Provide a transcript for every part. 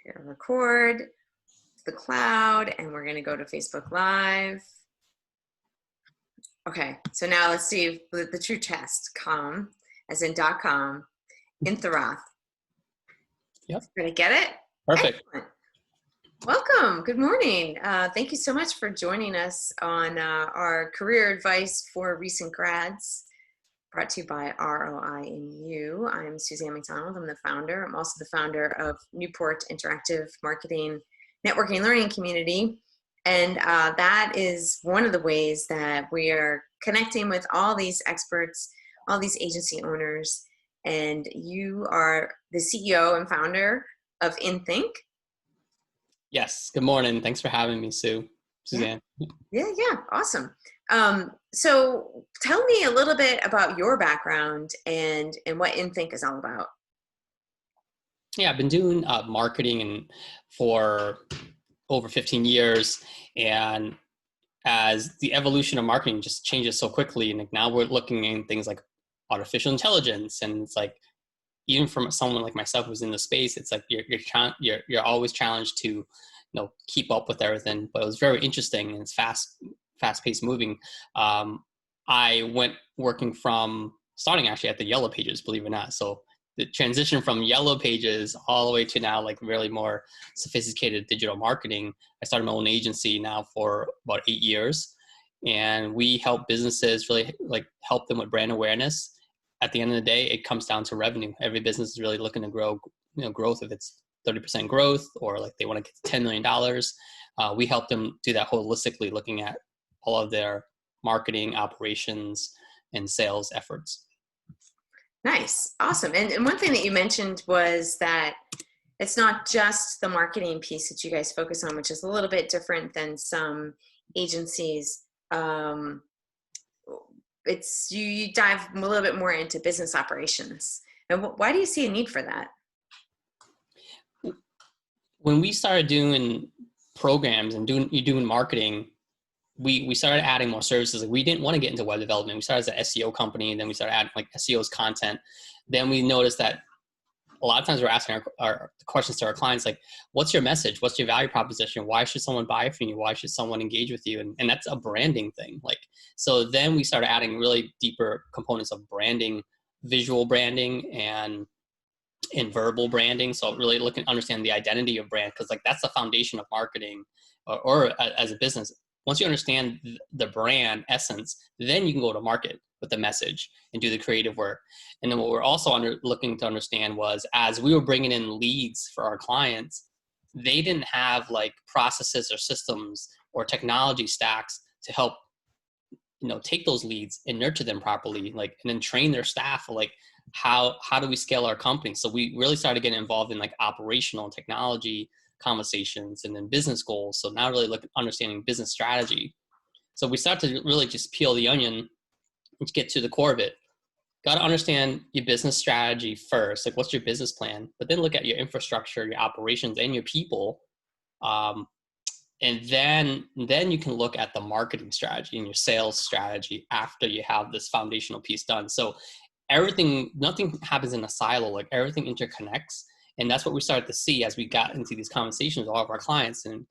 Here, record the cloud, and we're going to go to Facebook Live. Okay, so now let's see the true test. Kham, as in .com, Inthirath. Yep. Did I get it? Perfect. Excellent. Welcome. Good morning. Thank you so much for joining us on our career advice for recent grads, brought to you by ROI in You. I'm Suzanne McDonald. I'm the founder. I'm also the founder of Newport Interactive Marketing Networking Learning Community. And that is one of the ways that we are connecting with all these experts, all these agency owners. And you are the CEO and founder of InThink. Yes. Good morning. Thanks for having me, Suzanne. Yeah, awesome. So tell me a little bit about your background and what InThink is all about. Yeah, I've been doing marketing for over 15 years, and as the evolution of marketing just changes so quickly, and like now we're looking at things like artificial intelligence, and it's like even from someone like myself who's in the space, it's like you're always challenged to keep up with everything. But it was very interesting, and it's fast-paced moving. I went working from starting actually at the Yellow Pages, believe it or not. So the transition from Yellow Pages all the way to now like really more sophisticated digital marketing. I started my own agency now for about 8 years, and we help businesses really like help them with brand awareness. At the end of the day, it comes down to revenue. Every business is really looking to grow, growth. If it's 30% growth or like they want to get to $10 million, we help them do that holistically, looking at all of their marketing, operations, and sales efforts. Nice. Awesome. And one thing that you mentioned was that it's not just the marketing piece that you guys focus on, which is a little bit different than some agencies. It's you dive a little bit more into business operations. And why do you see a need for that? When we started doing programs and doing marketing, we started adding more services. Like we didn't want to get into web development. We started as an SEO company, and then we started adding like SEO's content. Then we noticed that a lot of times we're asking our questions to our clients, like, what's your message? What's your value proposition? Why should someone buy from you? Why should someone engage with you? And that's a branding thing. Like, so then we started adding really deeper components of branding, visual branding and verbal branding. So really looking to understand the identity of brand, because like that's the foundation of marketing or as a business. Once you understand the brand essence, then you can go to market with the message and do the creative work. And then what we're also looking to understand was, as we were bringing in leads for our clients, they didn't have like processes or systems or technology stacks to help take those leads and nurture them properly, like, and then train their staff. Like, how do we scale our company? So we really started getting involved in like operational and technology conversations, and then business goals. So now really understanding business strategy. So we start to really just peel the onion and get to the core of it. Got to understand your business strategy first. Like, what's your business plan? But then look at your infrastructure, your operations, and your people. And then you can look at the marketing strategy and your sales strategy after you have this foundational piece done. So nothing happens in a silo, like everything interconnects. And that's what we started to see as we got into these conversations with all of our clients. And,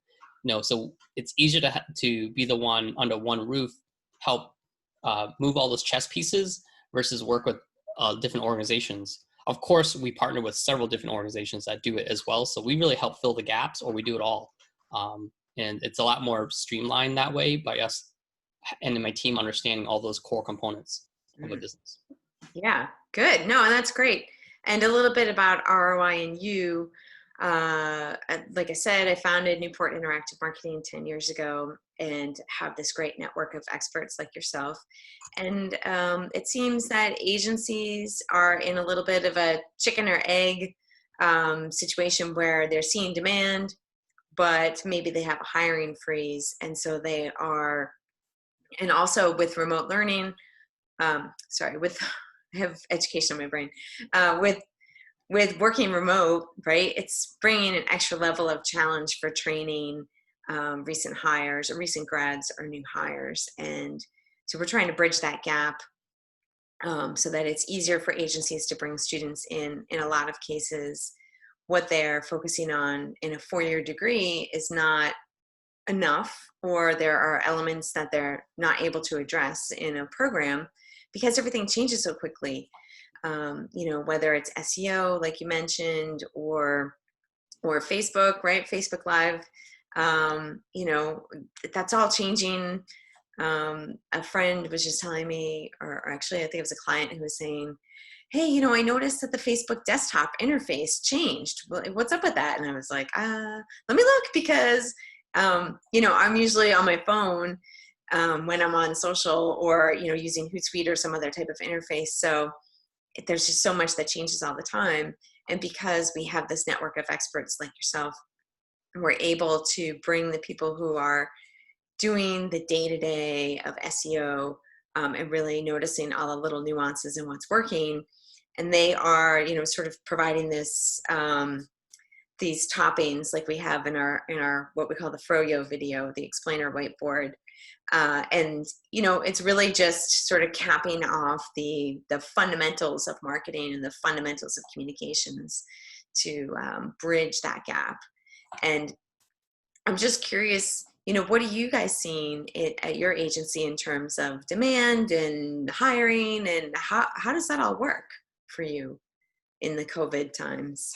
so it's easier to be the one under one roof, help move all those chess pieces versus work with different organizations. Of course, we partner with several different organizations that do it as well. So we really help fill the gaps, or we do it all. And it's a lot more streamlined that way by us and my team understanding all those core components of a business. Yeah, good. No, and that's great. And a little bit about ROI and You. Like I said, I founded Newport Interactive Marketing 10 years ago and have this great network of experts like yourself. And it seems that agencies are in a little bit of a chicken or egg situation where they're seeing demand, but maybe they have a hiring freeze. And so they are, and also with remote learning, I have education on my brain, with working remote, right? It's bringing an extra level of challenge for training recent hires or recent grads or new hires. And so we're trying to bridge that gap so that it's easier for agencies to bring students in a lot of cases what they're focusing on in a 4-year degree is not enough, or there are elements that they're not able to address in a program because everything changes so quickly. Whether it's SEO, like you mentioned, or Facebook, right? Facebook Live, that's all changing. A friend was just telling me, or actually I think it was a client who was saying, hey, I noticed that the Facebook desktop interface changed. Well, what's up with that? And I was like, let me look, because, I'm usually on my phone when I'm on social, or, using Hootsuite or some other type of interface. So there's just so much that changes all the time. And because we have this network of experts like yourself, we're able to bring the people who are doing the day-to-day of SEO, and really noticing all the little nuances and what's working. And they are, sort of providing this, these toppings like we have in our what we call the Froyo video, the explainer whiteboard. And it's really just sort of capping off the fundamentals of marketing and the fundamentals of communications to bridge that gap. And I'm just curious, what are you guys seeing at your agency in terms of demand and hiring, and how does that all work for you in the COVID times?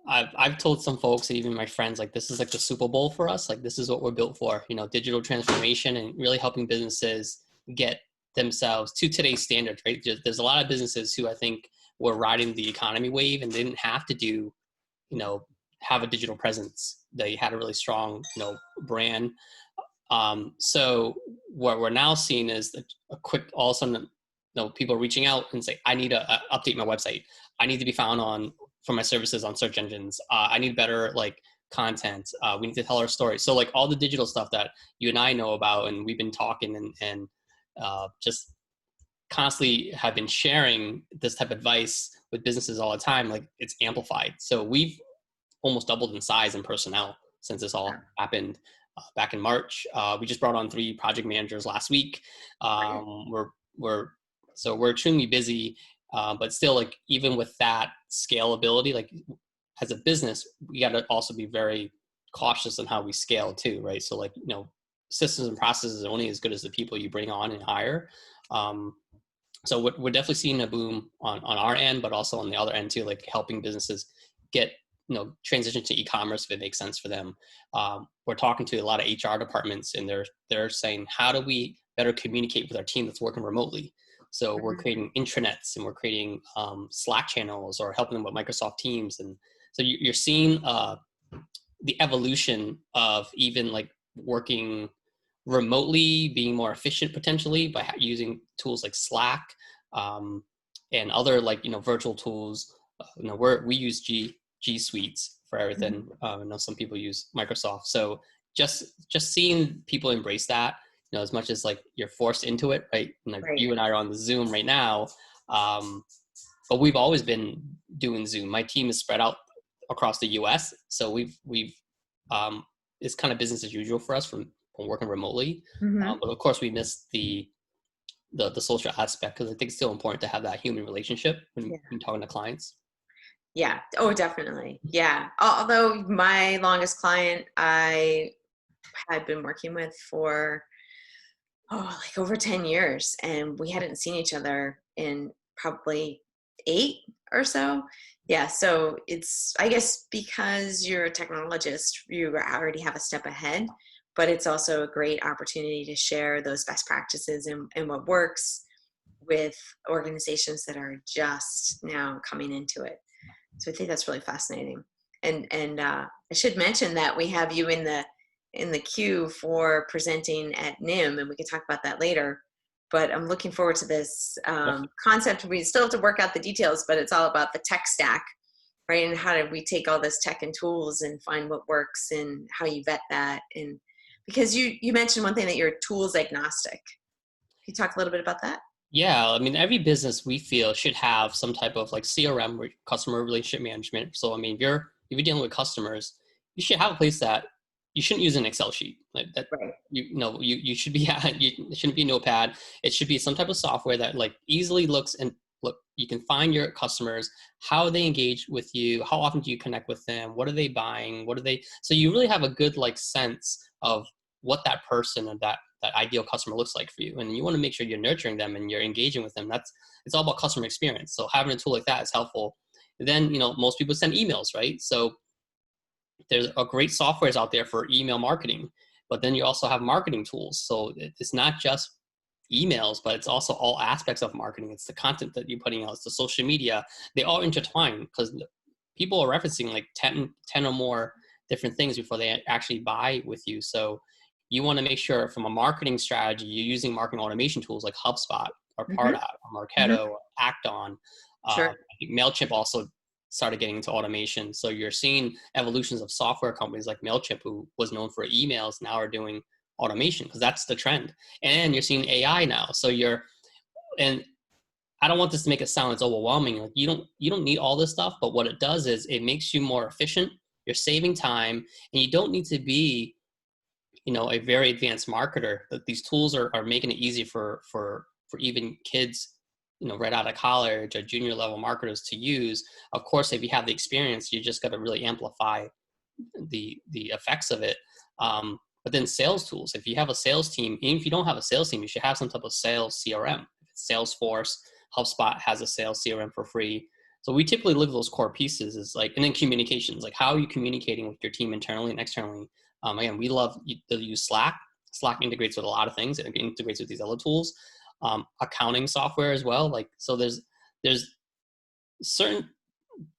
I've told some folks, even my friends, like this is like the Super Bowl for us. Like this is what we're built for, digital transformation and really helping businesses get themselves to today's standards, right? There's a lot of businesses who I think were riding the economy wave and they didn't have to do, have a digital presence. They had a really strong, brand. So what we're now seeing is a quick, all of a sudden, people are reaching out and say, I need to update my website. I need to be found for my services on search engines. I need better content. We need to tell our story. So all the digital stuff that you and I know about, and we've been talking and just constantly have been sharing this type of advice with businesses all the time. It's amplified. So we've almost doubled in size and personnel since this all happened back in March. We just brought on 3 project managers last week. We're extremely busy. But still, even with that scalability, as a business, we got to also be very cautious on how we scale too, right? So systems and processes are only as good as the people you bring on and hire. So we're definitely seeing a boom on our end, but also on the other end too, helping businesses get, transition to e-commerce if it makes sense for them. We're talking to a lot of HR departments, and they're saying, how do we better communicate with our team that's working remotely? So we're creating intranets, and we're creating Slack channels, or helping them with Microsoft Teams. And so you're seeing the evolution of even working remotely, being more efficient potentially by using tools like Slack and other virtual tools. We use G Suites for everything. I know some people use Microsoft. So just seeing people embrace that, as much as you're forced into it, right? Right. You and I are on the Zoom right now, but we've always been doing Zoom. My team is spread out across the U.S., so we've it's kind of business as usual for us from working remotely. But of course, we miss the social aspect, because I think it's still important to have that human relationship when talking to clients. Yeah. Oh, definitely. Yeah. Although my longest client I had been working with for over 10 years, and we hadn't seen each other in probably 8 or so. Yeah. So it's, I guess, because you're a technologist, you already have a step ahead, but it's also a great opportunity to share those best practices and what works with organizations that are just now coming into it. So I think that's really fascinating. And I should mention that we have you in the queue for presenting at NIM, and we can talk about that later. But I'm looking forward to this concept. We still have to work out the details, but it's all about the tech stack, right? And how do we take all this tech and tools and find what works, and how you vet that. And because you mentioned one thing, that you're tools agnostic. Can you talk a little bit about that? Yeah, I mean, every business we feel should have some type of CRM, or customer relationship management. So, I mean, if you're dealing with customers, you should have a place that you shouldn't use an Excel sheet that. Right. You should be it shouldn't be Notepad. It should be some type of software that easily looks and look, you can find your customers, how they engage with you, how often do you connect with them, what are they buying, so you really have a good like sense of what that person or that ideal customer looks like for you. And you want to make sure you're nurturing them and you're engaging with them. It's all about customer experience. So having a tool like that is helpful. Then, most people send emails, right? So there's a great softwares out there for email marketing, but then you also have marketing tools. So it's not just emails, but it's also all aspects of marketing. It's the content that you're putting out, it's the social media. They all intertwine because people are referencing like 10 or more different things before they actually buy with you. So you want to make sure from a marketing strategy, you're using marketing automation tools like HubSpot or Mm-hmm. Pardot or Mm-hmm. Marketo or Acton. I Sure. think MailChimp also started getting into automation. So you're seeing evolutions of software companies like MailChimp, who was known for emails, now are doing automation because that's the trend. And you're seeing AI now. And I don't want this to make it sound it's overwhelming. Like you don't need all this stuff, but what it does is it makes you more efficient. You're saving time, and you don't need to be, a very advanced marketer. That these tools are making it easy for even kids, right out of college or junior level marketers to use. Of course, if you have the experience, you just got to really amplify the effects of it. But then sales tools, if you have a sales team, even if you don't have a sales team, you should have some type of sales CRM. Salesforce, HubSpot has a sales CRM for free. So we typically look at those core pieces is like, and then communications, like how are you communicating with your team internally and externally? Again, we love to use Slack. Slack integrates with a lot of things. It integrates with these other tools, accounting software as well. Like, so there's certain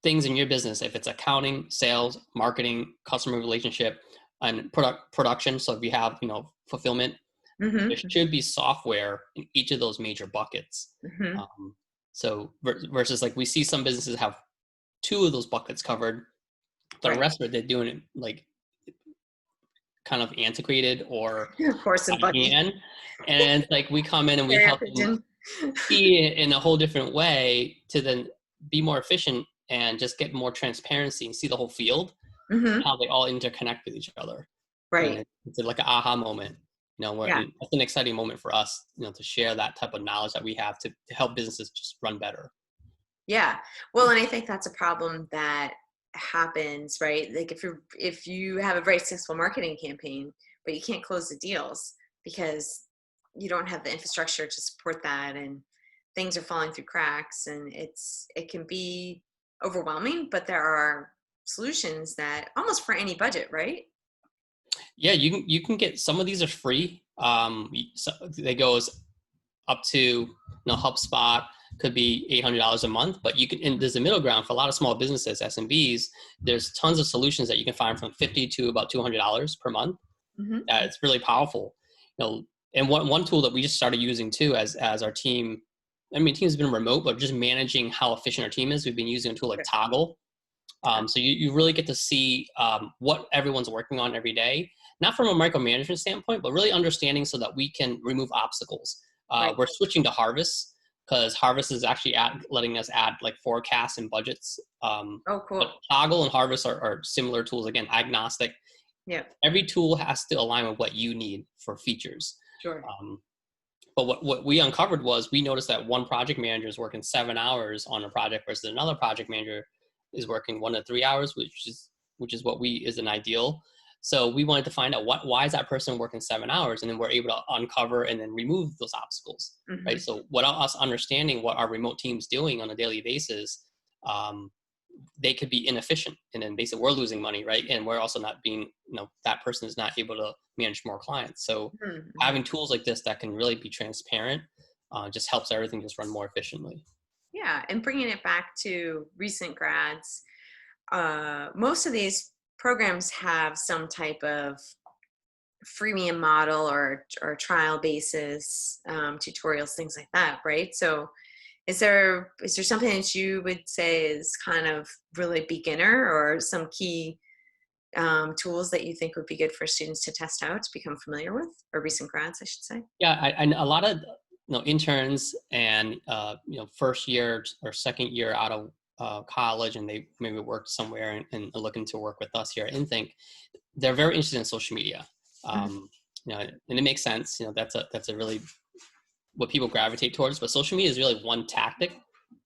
things in your business, if it's accounting, sales, marketing, customer relationship, and production. So if you have, fulfillment, there Mm-hmm. should be software in each of those major buckets. Mm-hmm. So versus like we see some businesses have two of those buckets covered, the Right. rest of it they're doing it like kind of antiquated or Horse and by buggy. hand. And like we come in and we Carrier help them pigeon. see it in a whole different way to then be more efficient and just get more transparency and see the whole field, Mm-hmm. how they all interconnect with each other. And Right. it's like an aha moment, where Yeah. it's an exciting moment for us, to share that type of knowledge that we have to help businesses just run better. Yeah. Well, and I think that's a problem that happens, right? Like if you have a very successful marketing campaign, but you can't close the deals because you don't have the infrastructure to support that, and things are falling through cracks, and it can be overwhelming, but there are solutions that almost for any budget, right? Yeah, you can get some of these are free. So they goes up to HubSpot could be $800 a month, but you can, and there's a middle ground for a lot of small businesses, SMBs. There's tons of solutions that you can find from $50 to about $200 per month. Mm-hmm. It's really powerful. And one tool that we just started using too as our team. I mean, team's been remote, but just managing how efficient our team is. We've been using a tool like Toggle. So you really get to see what everyone's working on every day, not from a micromanagement standpoint, but really understanding so that we can remove obstacles. Right. We're switching to Harvest because Harvest is actually letting us add like forecasts and budgets. Oh, But cool. Toggle and Harvest are similar tools. Again, agnostic. Yeah. Every tool has to align with what you need for features. Sure. But what we uncovered was we noticed that one project manager is working 7 hours on a project versus another project manager is working 1 to 3 hours, which is what is an ideal. So we wanted to find out why is that person working 7 hours, and then we're able to uncover and then remove those obstacles, Mm-hmm. right? So without us understanding what our remote team's doing on a daily basis, they could be inefficient, and then basically we're losing money, right? And we're also not being, that person is not able to manage more clients. So Mm-hmm. having tools like this that can really be transparent just helps everything just run more efficiently. Yeah, and bringing it back to recent grads, most of these programs have some type of freemium model or trial basis, tutorials, things like that, right? So is there something that you would say is kind of really beginner, or some key tools that you think would be good for students to test out, to become familiar with, or recent grads, I should say? Yeah, I a lot of interns and first year or second year out of college, and they maybe worked somewhere and looking to work with us here at Inthink. They're very interested in social media, Mhm. and it makes sense. That's a really what people gravitate towards. But social media is really one tactic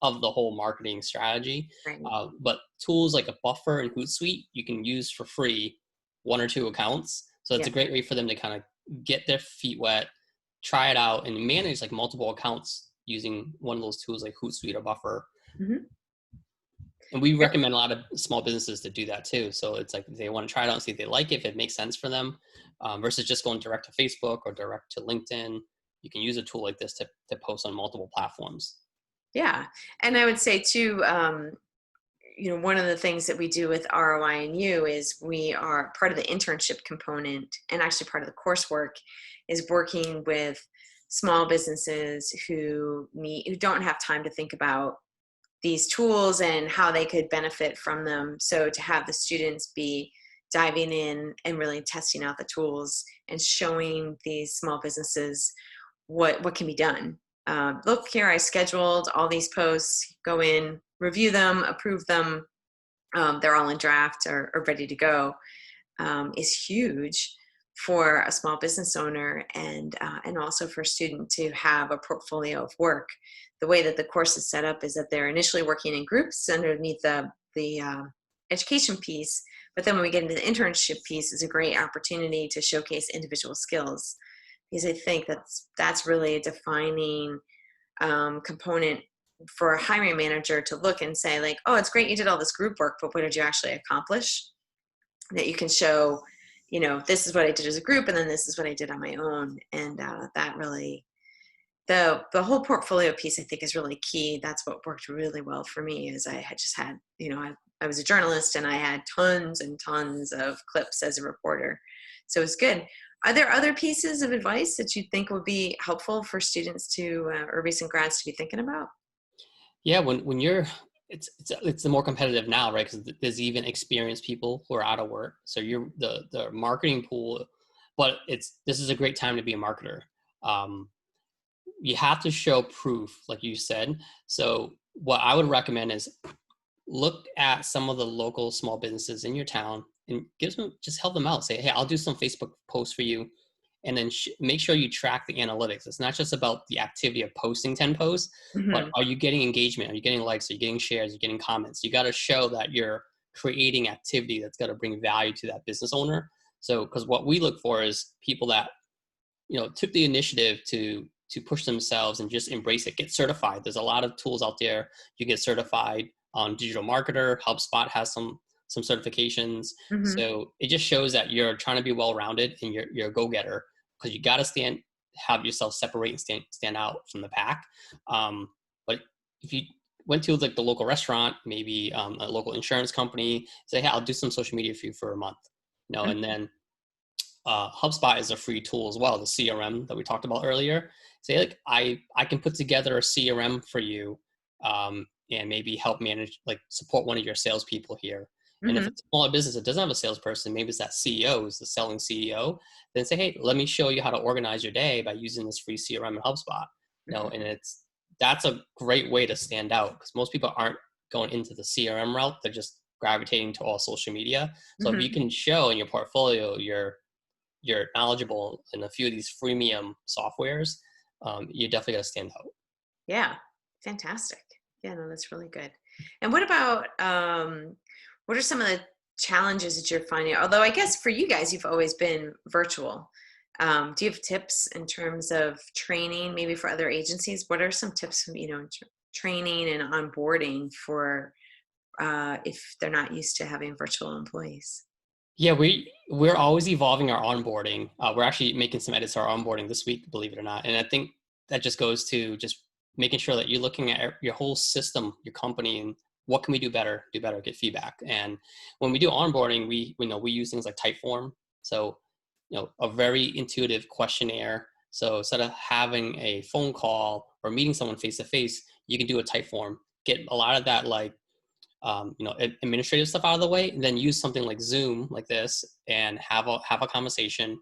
of the whole marketing strategy. Right. But tools like a Buffer and Hootsuite, you can use for free 1 or 2 accounts. So it's Yeah. a great way for them to kind of get their feet wet, try it out, and manage like multiple accounts using one of those tools like Hootsuite or Buffer. Mm-hmm. And we Yep. recommend a lot of small businesses to do that too. So it's like they want to try it out and see if they like it, if it makes sense for them, versus just going direct to Facebook or direct to LinkedIn. You can use a tool like this to post on multiple platforms. Yeah. And I would say too, one of the things that we do with ROI and U is we are part of the internship component, and actually part of the coursework is working with small businesses who don't have time to think about these tools and how they could benefit from them. So to have the students be diving in and really testing out the tools and showing these small businesses what can be done. Look here, I scheduled all these posts, go in, review them, approve them. They're all in draft or ready to go, is huge for a small business owner, and also for a student to have a portfolio of work. The way that the course is set up is that they're initially working in groups underneath the education piece, but then when we get into the internship piece, is a great opportunity to showcase individual skills, because I think that's really a defining component for a hiring manager to look and say, like, oh, it's great you did all this group work, but what did you actually accomplish? That you can show, this is what I did as a group, and then this is what I did on my own. And that really, the whole portfolio piece, I think, is really key. That's what worked really well for me, is I had just had, I was a journalist and I had tons and tons of clips as a reporter. So it's good. Are there other pieces of advice that you think would be helpful for students to, or recent grads to be thinking about? Yeah, when you're it's the more competitive now, right? Because there's even experienced people who are out of work. So you're the marketing pool, but this is a great time to be a marketer. Um, you have to show proof, like you said. So what I would recommend is look at some of the local small businesses in your town and just help them out. Say, hey, I'll do some Facebook posts for you, and then make sure you track the analytics. It's not just about the activity of posting 10 posts, but Mm-hmm. are you getting engagement? Are you getting likes? Are you getting shares? Are you getting comments? You got to show that you're creating activity that's going to bring value to that business owner. So, because what we look for is people that took the initiative to push themselves and just embrace it, get certified. There's a lot of tools out there. You get certified on digital marketer. HubSpot has some certifications. Mm-hmm. So it just shows that you're trying to be well-rounded and you're a go-getter, because you got to have yourself separate and stand out from the pack. But if you went to like the local restaurant, maybe a local insurance company, say, hey, I'll do some social media for you for a month, and then HubSpot is a free tool as well, the CRM that we talked about earlier. Say, like, I can put together a CRM for you, and maybe help manage, like, support one of your salespeople here. And if Mm-hmm. it's a smaller business that doesn't have a salesperson, maybe it's that CEO, is the selling CEO, then say, hey, let me show you how to organize your day by using this free CRM in HubSpot. And that's a great way to stand out, because most people aren't going into the CRM route. They're just gravitating to all social media. So if you Mm-hmm. can show in your portfolio you're knowledgeable in a few of these freemium softwares, you're definitely going to stand out. Yeah, fantastic. Yeah, no, that's really good. And what about, what are some of the challenges that you're finding? Although I guess for you guys, you've always been virtual. Do you have tips in terms of training, maybe for other agencies? What are some tips, training and onboarding for if they're not used to having virtual employees? Yeah, we're always evolving our onboarding. We're actually making some edits to our onboarding this week, believe it or not. And I think that just goes to just making sure that you're looking at your whole system, your company, and what can we do better, get feedback. And when we do onboarding, we use things like Typeform. So, a very intuitive questionnaire. So instead of having a phone call or meeting someone face to face, you can do a Typeform. Get a lot of that, like, administrative stuff out of the way, and then use something like Zoom, like this, and have a conversation.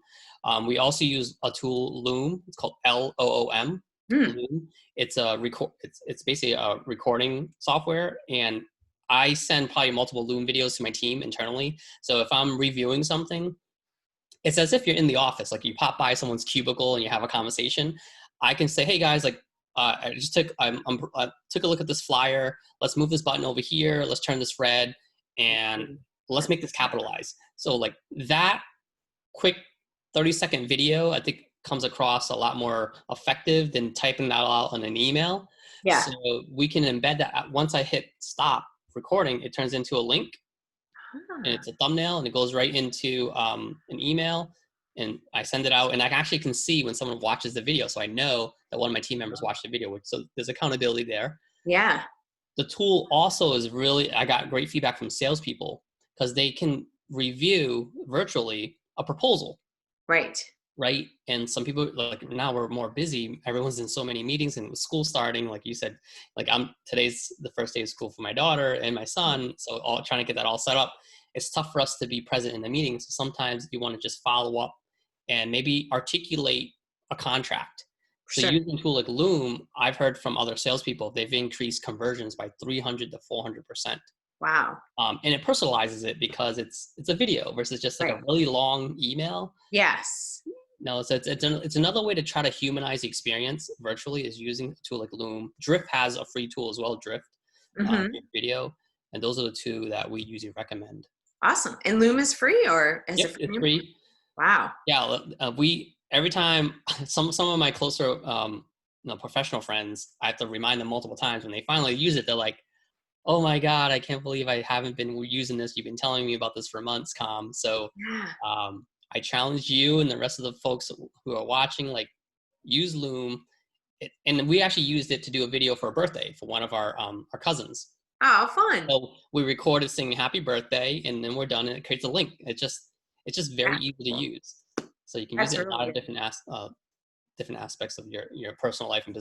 We also use a tool, Loom. It's called LOOM. Hmm. Loom. It's a record. It's basically a recording software, and I send probably multiple Loom videos to my team internally. So if I'm reviewing something, it's as if you're in the office. Like, you pop by someone's cubicle and you have a conversation. I can say, hey guys, like, I just I took a look at this flyer. Let's move this button over here. Let's turn this red, and let's make this capitalized. So like that quick 30-second video, I think comes across a lot more effective than typing that out on an email. Yeah. So we can embed that. Once I hit stop recording, it turns into a link, and Ah, it's a thumbnail, and it goes right into an email, and I send it out, and I actually can see when someone watches the video, so I know that one of my team members watched the video. So there's accountability there. yeah. The tool also is really, I got great feedback from salespeople because they can review virtually a proposal, Right. right? And some people, like now we're more busy. Everyone's in so many meetings, and with school starting, like you said, like today's the first day of school for my daughter and my son. So all trying to get that all set up. It's tough for us to be present in the meeting. So sometimes you want to just follow up and maybe articulate a contract. So Sure. using a tool like Loom, I've heard from other salespeople, they've increased conversions by 300 to 400%. Wow. And it personalizes it because it's a video versus just like Right. a really long email. Yes. No, so it's another way to try to humanize the experience virtually is using a tool like Loom. Drift has a free tool as well, Drift, Hmm. video. And those are the two that we usually recommend. Awesome. And Loom is free, or is Yep, it it's free? free. Wow. Yeah, we every time some of my closer professional friends, I have to remind them multiple times when they finally use it. They're like, "Oh my god, I can't believe I haven't been using this. You've been telling me about this for months, Kham." So Yeah. I challenge you and the rest of the folks who are watching, like, use Loom. And we actually used it to do a video for a birthday for one of our cousins. Oh, fun. So we recorded singing happy birthday, and then we're done, and it creates a link. It's just very That's easy to cool. use. So you can use That's it in a really lot of good. different aspects of your personal life and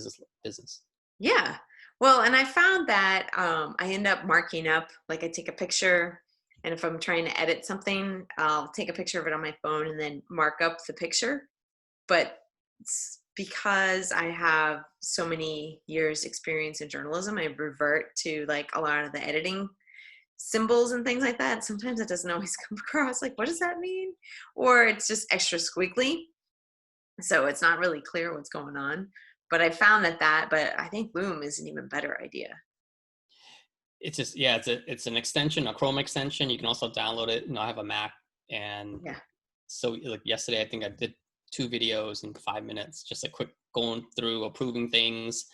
business. Yeah. Well, and I found that I end up marking up, like I take a picture, and if I'm trying to edit something, I'll take a picture of it on my phone and then mark up the picture. But it's because I have so many years experience in journalism, I revert to like a lot of the editing symbols and things like that. Sometimes it doesn't always come across like, what does that mean? Or it's just extra squiggly. So it's not really clear what's going on. But I found but I think Loom is an even better idea. It's just, yeah, it's an extension, a Chrome extension. You can also download it. I have a Mac, and Yeah. so like yesterday, I think I did 2 videos in 5 minutes, just like quick going through approving things.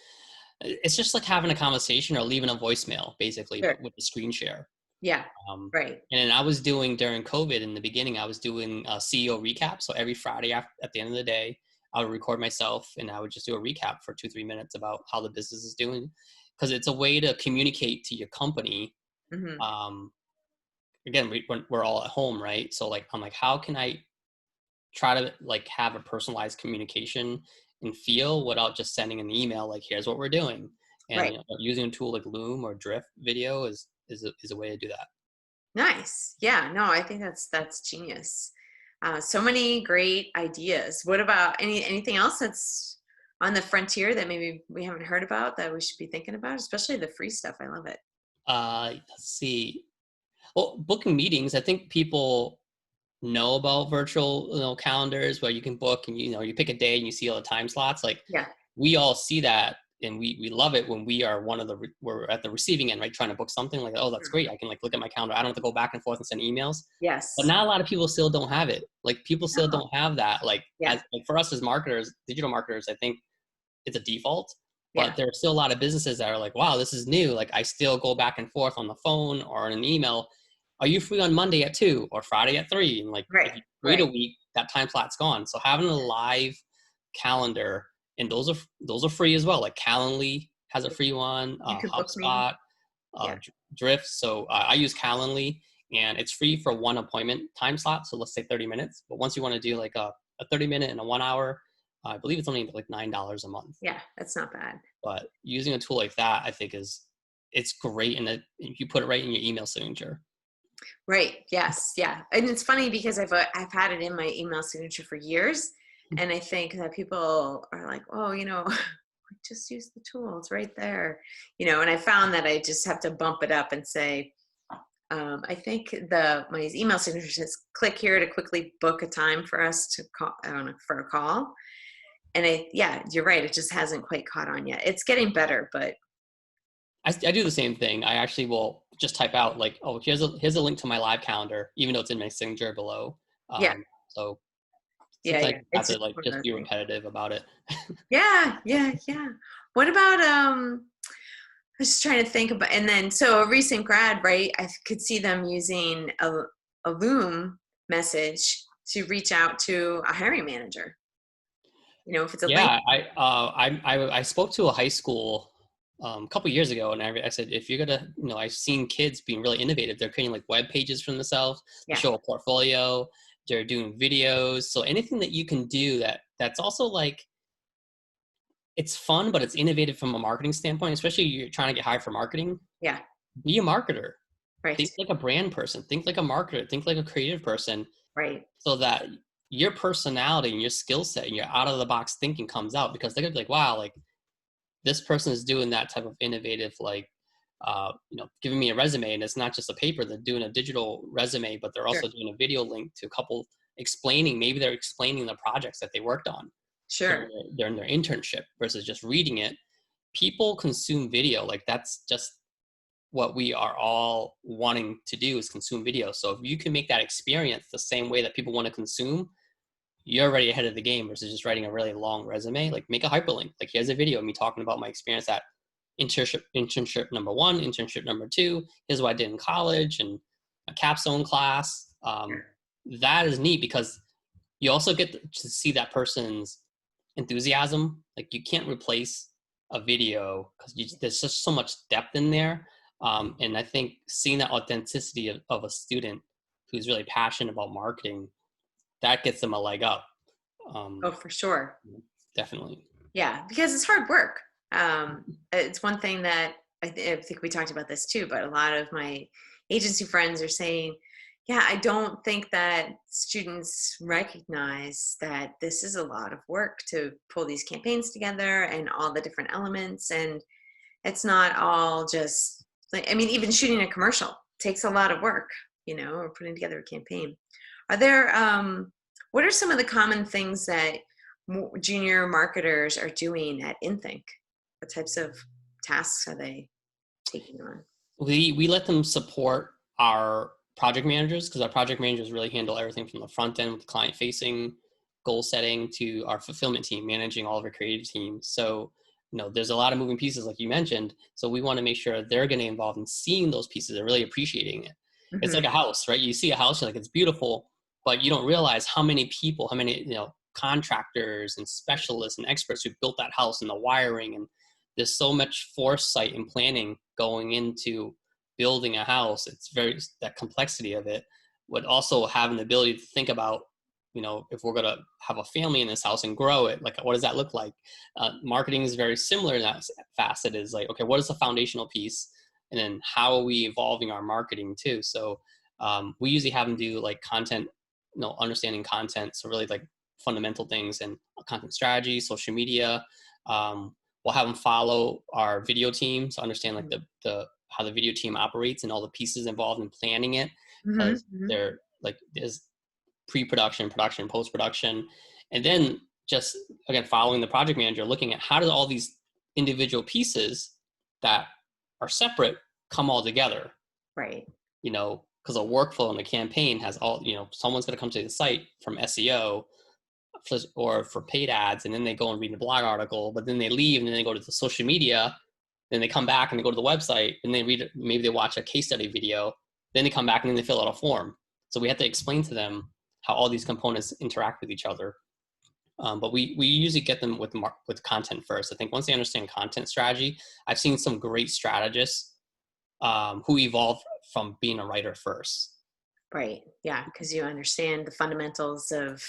It's just like having a conversation or leaving a voicemail, basically, Sure. but with the screen share. Yeah. Um, Right. and then I was doing during COVID in the beginning, I was doing a CEO recap. So every Friday at the end of the day, I would record myself and I would just do a recap for 2-3 minutes about how the business is doing. Because it's a way to communicate to your company. Hmm. Um, Again, we're all at home, right? So like, I'm like, how can I try to like have a personalized communication and feel without just sending an email like, here's what we're doing. And Right. using a tool like Loom or Drift video is a way to do that. Nice. Yeah. No, I think that's genius. So many great ideas. What about anything else that's on the frontier that maybe we haven't heard about that we should be thinking about? Especially the free stuff. I love it. Let's see. Well, booking meetings, I think people know about virtual, calendars where you can book and you pick a day and you see all the time slots. Like Yeah. we all see that, and we love it when we are we're at the receiving end, right? Trying to book something like, oh, that's Sure. great. I can like look at my calendar. I don't have to go back and forth and send emails. But Yes. not a lot of people still don't have it. Like people still No. don't have that. Like Yeah. as like for us as marketers, digital marketers, I think it's a default. But Yeah. there are still a lot of businesses that are like, wow, this is new. Like I still go back and forth on the phone or in an email. Are you free on Monday at 2 or Friday at 3? And like if Right. you wait a Right. week, that time slot's gone. So having a live calendar, and those are free as well. Like Calendly has a free one, You could book me. HubSpot, Yeah. Drift. So I use Calendly, and it's free for one appointment time slot. So let's say 30 minutes. But once you want to do like a 30-minute and a 1 hour, I believe it's only like $9 a month. Yeah. That's not bad. But using a tool like that, I think it's great, and you put it right in your email signature. Right. Yes. Yeah. And it's funny because I've had it in my email signature for years, and I think that people are like, oh, just use the tool. It's right there. And I found that I just have to bump it up and say, I think my email signature says, click here to quickly book a time for us to call for a call. And yeah, you're right. It just hasn't quite caught on yet. It's getting better, but I do the same thing. I actually will just type out like, oh, here's a link to my live calendar, even though it's in my signature below. yeah, So yeah, sometimes yeah. I have It's to just like one of just those be things. repetitive about it. Yeah, yeah, yeah. What about I was just trying to think about, and then so a recent grad, right? I could see them using a Loom message to reach out to a hiring manager. If it's a link. Yeah, I spoke to a high school a couple years ago, and I said if you're gonna, I've seen kids being really innovative. They're creating like web pages for themselves to Yeah, show a portfolio. They're doing videos, so anything that you can do that's also like it's fun, but it's innovative from a marketing standpoint. Especially you're trying to get hired for marketing. yeah, Be a marketer. right, Think like a brand person. Think like a marketer. Think like a creative person, right. so that your personality and your skill set and your out of the box thinking comes out because they're gonna be like, wow, like this person is doing that type of innovative, like, giving me a resume, and it's not just a paper. They're doing a digital resume, but they're Sure, also doing a video link to a couple explaining. Maybe they're explaining the projects that they worked on sure, during their internship versus just reading it. People consume video. Like that's just what we are all wanting to do is consume video. So if you can make that experience the same way that people want to consume, you're already ahead of the game versus just writing a really long resume. Like make a hyperlink. Like here's a video of me talking about my experience at internship number one, internship number two. Here's what I did in college and a capstone class. sure. That is neat because you also get to see that person's enthusiasm. Like you can't replace a video because there's just so much depth in there. And I think seeing that authenticity of a student who's really passionate about marketing, that gets them a leg up. Oh, for sure. Definitely. Yeah, because it's hard work. It's one thing that I think we talked about this too, but a lot of my agency friends are saying, yeah, I don't think that students recognize that this is a lot of work to pull these campaigns together and all the different elements. And it's not all just like, I mean, even shooting a commercial takes a lot of work, or putting together a campaign. Are there, what are some of the common things that junior marketers are doing at Inthink? What types of tasks are they taking on? We let them support our project managers because our project managers really handle everything from the front end with client facing goal setting to our fulfillment team managing all of our creative teams. So there's a lot of moving pieces like you mentioned, so we want to make sure they're getting involved in seeing those pieces and really appreciating it. It's Hmm. like a house, right? You see a house, you're like, it's beautiful, but you don't realize how many people, how many contractors and specialists and experts who built that house and the wiring, and there's so much foresight and planning going into building a house. It's very, that complexity of it would also having the ability to think about, if we're going to have a family in this house and grow it, like what does that look like? Marketing is very similar in that facet. Is like, okay, what is the foundational piece, and then how are we evolving our marketing too? So we usually have them do like content, understanding content, so really like fundamental things and content strategy, social media. We'll have them follow our video team to understand like the how the video team operates and all the pieces involved in planning it, Hmm. because Hmm. they're like there's pre-production, production, post-production, and then just again following the project manager, looking at how do all these individual pieces that are separate come all together. Right. Because a workflow in a campaign has all, someone's going to come to the site from SEO or for paid ads, and then they go and read the blog article, but then they leave and then they go to the social media, then they come back and they go to the website and they read it, maybe they watch a case study video, then they come back and then they fill out a form. So we have to explain to them how all these components interact with each other. But we usually get them with content first. I think once they understand content strategy, I've seen some great strategists who evolved from being a writer first. Right. Yeah, because you understand the fundamentals of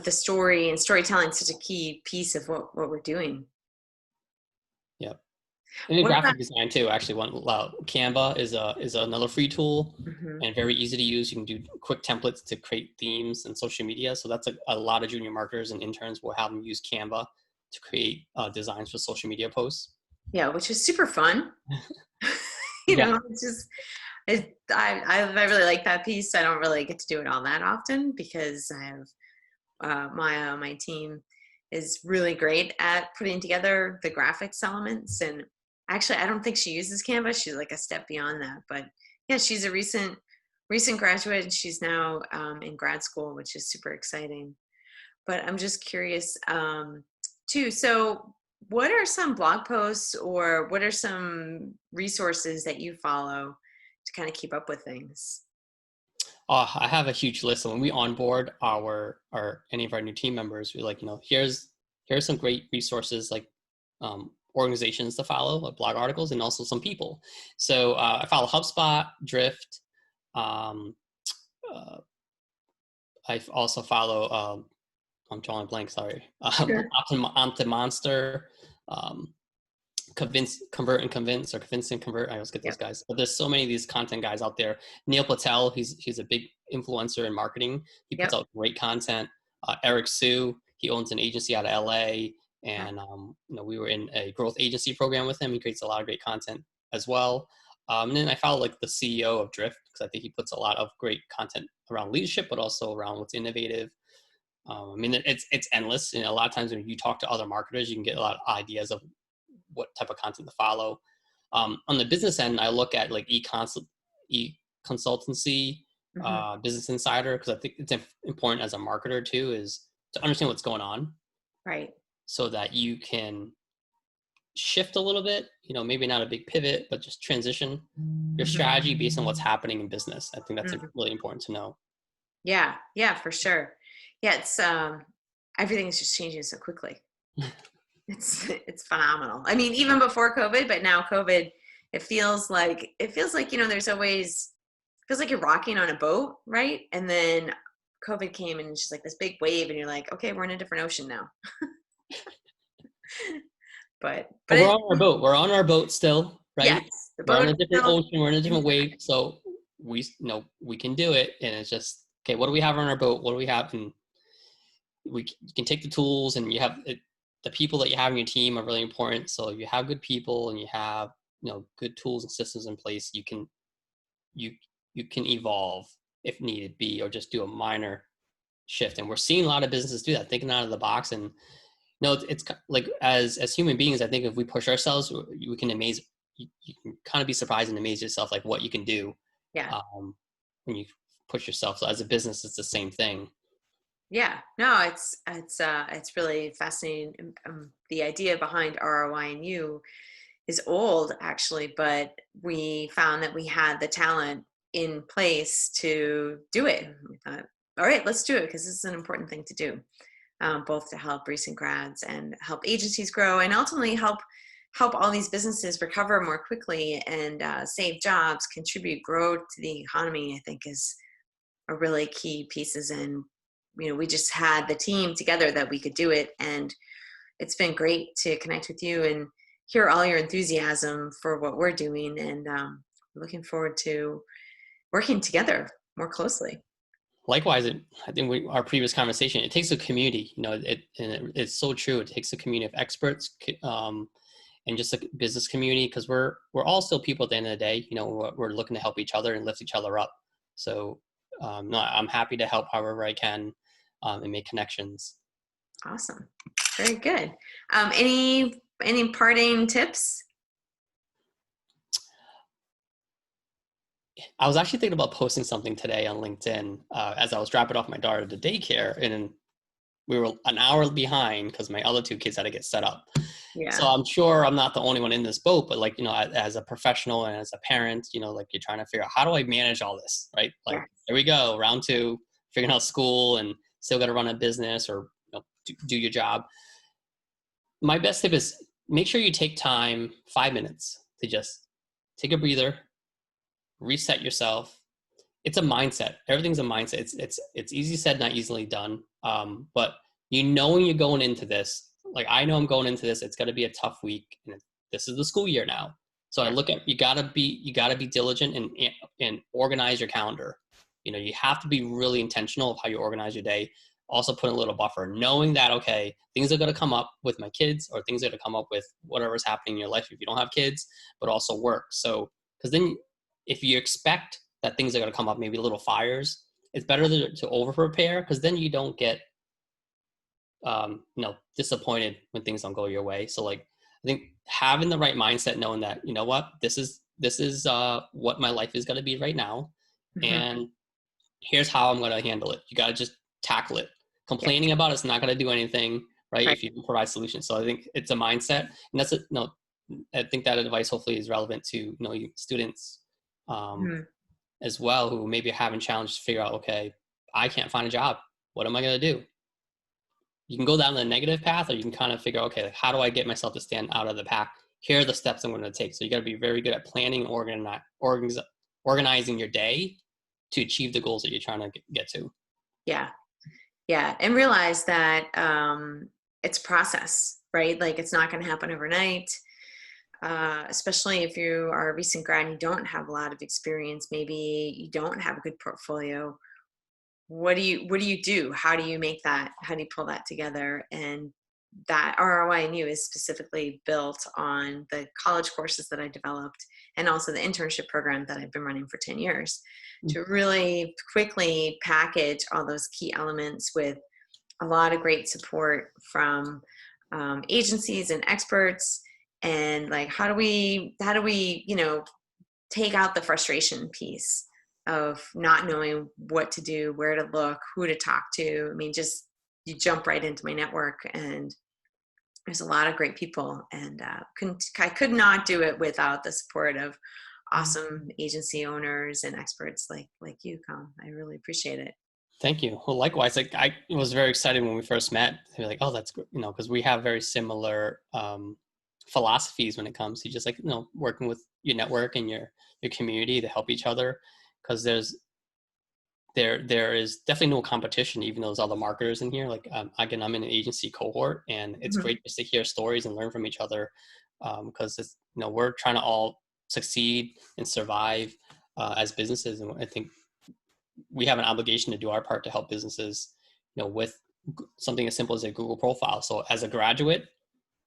the story, and storytelling is such a key piece of what we're doing. Yep. And in What about? graphic design too, actually, Canva is another free tool Mhm. and very easy to use. You can do quick templates to create themes and social media. So that's a lot of junior marketers and interns will have them use Canva to create designs for social media posts. Yeah, which is super fun. Yeah. It's just I really like that piece. I don't really get to do it all that often because I have Maya on my team, is really great at putting together the graphics elements. And actually, I don't think she uses Canva. She's like a step beyond that. But yeah, she's a recent graduate, and she's now in grad school, which is super exciting. But I'm just curious too. So, what are some blog posts or what are some resources that you follow to kind of keep up with things? I have a huge list. So when we onboard our any of our new team members, we like, here's some great resources like organizations to follow, like blog articles, and also some people. So I follow HubSpot, Drift. Um, uh, I also follow. I'm drawing a blank. Sorry. Sure. Monster. Um, convert and convince, or convince and convert. I always get those Yep. guys. But there's so many of these content guys out there. Neil Patel, he's a big influencer in marketing. He puts Yep. out great content. Eric Sue, he owns an agency out of LA, Yep. and we were in a growth agency program with him. He creates a lot of great content as well. And then I follow like the CEO of Drift, because I think he puts a lot of great content around leadership, but also around what's innovative. I mean, it's endless. A lot of times when you talk to other marketers, you can get a lot of ideas of what type of content to follow. On the business end, I look at like e-consultancy, Hmm. Business Insider, because I think it's important as a marketer too, is to understand what's going on Right. so that you can shift a little bit, maybe not a big pivot, but just transition your Hmm. strategy based on what's happening in business. I think that's Hmm. really important to know. Yeah. Yeah, for sure. Yeah. It's everything is just changing so quickly. It's phenomenal. I mean, even before COVID, but now COVID, it feels like there's always feels like you're rocking on a boat, right? And then COVID came and it's just like this big wave, and you're like, okay, we're in a different ocean now. But But we're it, on our boat. We're on our boat still, right? yes, the We're on boat a is different still ocean. We're in a different wave. intact. So we can do it. And it's just, okay, what do we have on our boat? What do we have? And you can take the tools, and you have it, the people that you have in your team are really important. So if you have good people and you have, good tools and systems in place, you, you can evolve if needed be, or just do a minor shift. And we're seeing a lot of businesses do that, thinking out of the box. And no, it's like as human beings, I think if we push ourselves, we can amaze. You can kind of be surprised and amaze yourself, like what you can do Yeah. when you push yourself. So as a business, it's the same thing. Yeah, no, it's really fascinating. The idea behind ROI and you is old actually, but we found that we had the talent in place to do it. We thought, all right, let's do it because this is an important thing to do, both to help recent grads and help agencies grow, and ultimately help all these businesses recover more quickly and save jobs, contribute, grow to the economy. I think is are really key pieces. And we just had the team together that we could do it, and it's been great to connect with you and hear all your enthusiasm for what we're doing. And looking forward to working together more closely. Likewise, I think our previous conversation, it takes a community. It's so true. It takes a community of experts, and just a business community, because we're all still people at the end of the day. We're looking to help each other and lift each other up. So no, I'm happy to help however I can, and make connections. Awesome. Very good. Any parting tips? I was actually thinking about posting something today on LinkedIn, as I was dropping off my daughter to daycare, and we were an hour behind because my other two kids had to get set up. So Yeah. I'm sure I'm not the only one in this boat, but like, as a professional and as a parent, like you're trying to figure out, how do I manage all this, right? Like, Yeah. here we go, round two, figuring out school and still got to run a business, or do your job. My best tip is make sure you take time, 5 minutes, to just take a breather, reset yourself. It's a mindset. Everything's a mindset. It's easy said, not easily done. But when you're going into this, like I know I'm going into this, it's got to be a tough week, and this is the school year now. So I Yeah. look at you gotta be diligent and organize your calendar. You have to be really intentional of how you organize your day. Also put a little buffer, knowing that, okay, things are going to come up with my kids, or things are going to come up with whatever's happening in your life if you don't have kids, but also work. So because then if you expect that things are going to come up, maybe little fires, it's better to over prepare, because then you don't get disappointed when things don't go your way. So like, I think having the right mindset, knowing that, you know what, this is what my life is going to be right now. Mhm. And here's how I'm going to handle it. You got to just tackle it. Yeah. Complaining about it's not going to do anything, right? Right. If you can provide solutions. So I think it's a mindset, and that's it. No, I think that advice hopefully is relevant to, you students Mhm. as well, who maybe are having challenges to figure out, okay, I can't find a job. What am I going to do? You can go down the negative path, or you can kind of figure, okay, like, how do I get myself to stand out of the pack? Here are the steps I'm going to take. So you got to be very good at planning, organizing your day to achieve the goals that you're trying to get to. Yeah. Yeah. And realize that it's a process, right? Like it's not going to happen overnight. Especially if you are a recent grad and you don't have a lot of experience, maybe you don't have a good portfolio. What do you do? How do you make that? How do you pull that together? And that ROI in you is specifically built on the college courses that I developed and also the internship program that I've been running for 10 years to really quickly package all those key elements with a lot of great support from agencies and experts. And like, how do we take out the frustration piece of not knowing what to do, where to look, who to talk to. I mean, just you jump right into my network, and there's a lot of great people, and I could not do it without the support of awesome agency owners and experts like you, Kham. I really appreciate it. Thank you. Well, likewise, like I was very excited when we first met. They were like, "Oh, that's good," because we have very similar philosophies when it comes to just like working with your network and your community to help each other. Because there is definitely no competition, even though there's other marketers in here. Like again, I'm in an agency cohort, and it's Mhm. great just to hear stories and learn from each other. Because it's we're trying to all succeed and survive as businesses, and I think we have an obligation to do our part to help businesses, with something as simple as a Google profile. So as a graduate,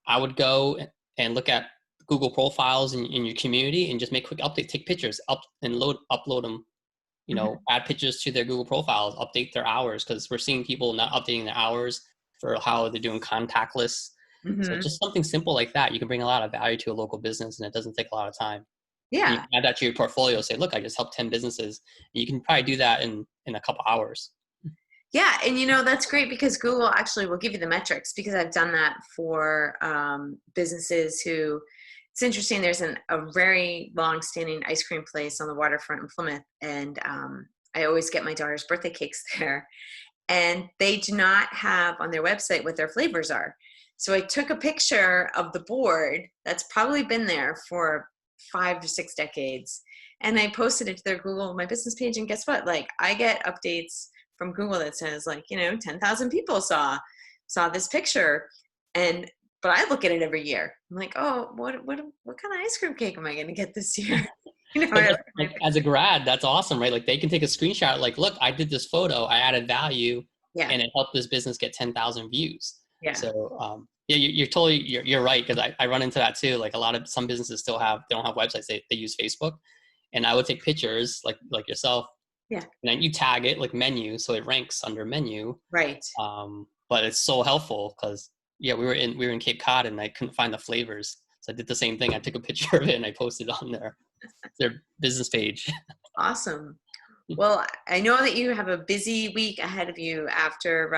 I would go and look at Google profiles in your community and just make quick updates, take pictures up and upload them, Mhm. add pictures to their Google profiles, update their hours. Cause we're seeing people not updating their hours for how they're doing contactless. So Mhm. just something simple like that, you can bring a lot of value to a local business and it doesn't take a lot of time. And you Yeah. can add that to your portfolio. Say, look, I just helped 10 businesses. And you can probably do that in a couple hours. Yeah, and that's great because Google actually will give you the metrics because I've done that for businesses who. It's interesting. There's a very long-standing ice cream place on the waterfront in Plymouth, and I always get my daughter's birthday cakes there. And they do not have on their website what their flavors are. So I took a picture of the board that's probably been there for 5 to 6 decades, and I posted it to their Google My Business page. And guess what? Like I get updates from Google that says 10,000 people saw this picture, and but I look at it every year. I'm like, oh, what kind of ice cream cake am I going to get this year? But I look that's, at my like as a grad, that's awesome, right? Like they can take a screenshot, like, look, I did this photo, I added value, yeah, and it helped this business get 10,000 views. yeah, So yeah, you're totally you're right because I run into that too. Like some businesses they don't have websites, they use Facebook, and I would take pictures like yourself, yeah, and then you tag it like menu, so it ranks under menu. right. But it's so helpful because yeah, we were in Cape Cod and I couldn't find the flavors, so I did the same thing. I took a picture of it and I posted it on their business page. Awesome. Well, I know that you have a busy week ahead of you after,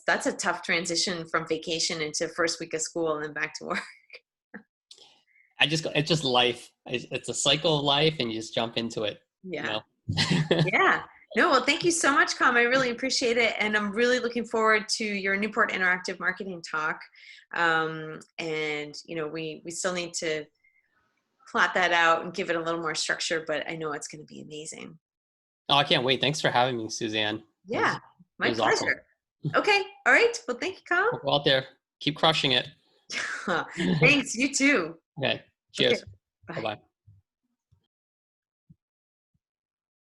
that's a tough transition from vacation into first week of school and then back to work. It's just life. It's a cycle of life, and you just jump into it. You Yeah. know. Yeah. No, well, thank you so much, Com. I really appreciate it. And I'm really looking forward to your Newport Interactive Marketing Talk. And, we still need to plot that out and give it a little more structure, but I know it's going to be amazing. Oh, I can't wait. Thanks for having me, Suzanne. It Yeah. was it My was awesome. pleasure. Okay. All right. Well, thank you, Com. Go out there, keep crushing it. Thanks. You too. Okay. Okay. Cheers. Bye Bye. bye.